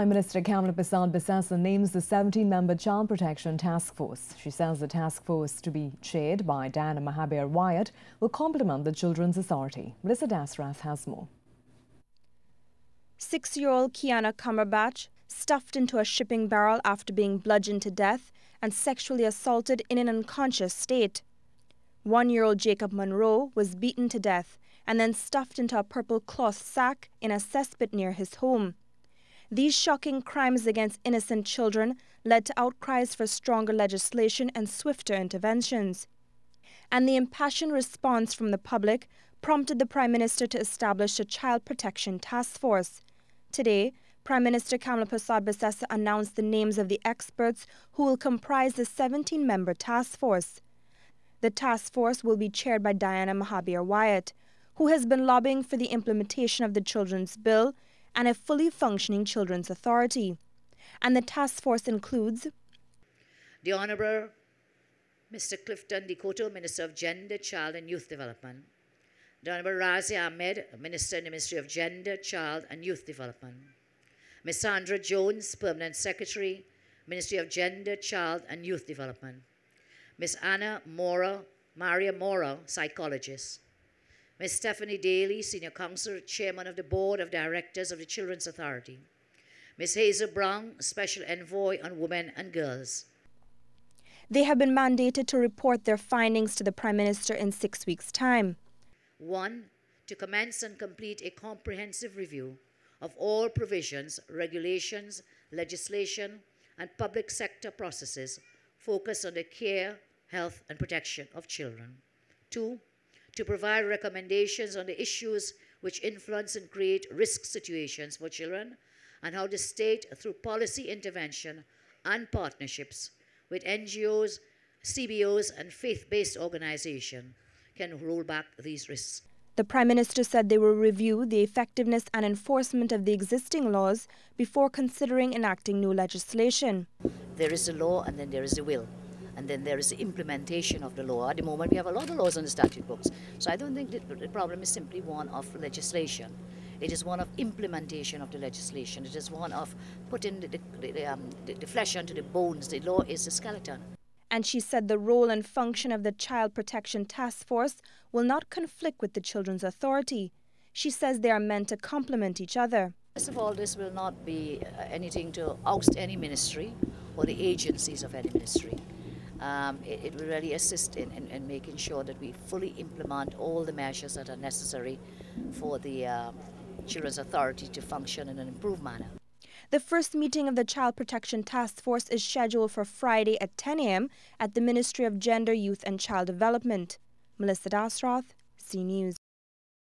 Prime Minister Kamala Persad-Bissessar names the 17-member Child Protection Task Force. She says the task force, to be chaired by Diana Mahabir-Wyatt, will complement the Children's Authority. Melissa Dasrath has more. 6-year-old Kiana Cumberbatch, stuffed into a shipping barrel after being bludgeoned to death and sexually assaulted in an unconscious state. 1-year-old Jacob Monroe was beaten to death and then stuffed into a purple cloth sack in a cesspit near his home. These shocking crimes against innocent children led to outcries for stronger legislation and swifter interventions. And the impassioned response from the public prompted the Prime Minister to establish a Child Protection Task Force. Today, Prime Minister Kamala Persad-Bissessar announced the names of the experts who will comprise the 17-member task force. The task force will be chaired by Diana Mahabir-Wyatt, who has been lobbying for the implementation of the Children's Bill and a fully functioning Children's Authority. And the task force includes the Honourable Mr. Clifton Dikoto, Minister of Gender, Child and Youth Development. The Honourable Razia Ahmed, Minister in the Ministry of Gender, Child and Youth Development. Ms. Sandra Jones, Permanent Secretary, Ministry of Gender, Child and Youth Development. Ms. Anna Maria Mora, Psychologist. Ms. Stephanie Daly, Senior Counsel, Chairman of the Board of Directors of the Children's Authority. Ms. Hazel Brown, Special Envoy on Women and Girls. They have been mandated to report their findings to the Prime Minister in 6 weeks' time. 1. To commence and complete a comprehensive review of all provisions, regulations, legislation, and public sector processes focused on the care, health, and protection of children. 2. To provide recommendations on the issues which influence and create risk situations for children and how the state, through policy intervention and partnerships with NGOs, CBOs, and faith-based organizations, can roll back these risks. The Prime Minister said they will review the effectiveness and enforcement of the existing laws before considering enacting new legislation. There is a law and then there is a will. And then there is the implementation of the law. At the moment, we have a lot of laws on the statute books. So I don't think that the problem is simply one of legislation. It is one of implementation of the legislation. It is one of putting the flesh onto the bones. The law is the skeleton. And she said the role and function of the Child Protection Task Force will not conflict with the Children's Authority. She says they are meant to complement each other. First of all, this will not be anything to oust any ministry or the agencies of any ministry. It will really assist in making sure that we fully implement all the measures that are necessary for the Children's Authority to function in an improved manner. The first meeting of the Child Protection Task Force is scheduled for Friday at 10 a.m. at the Ministry of Gender, Youth and Child Development. Melissa Dasrath, CNews.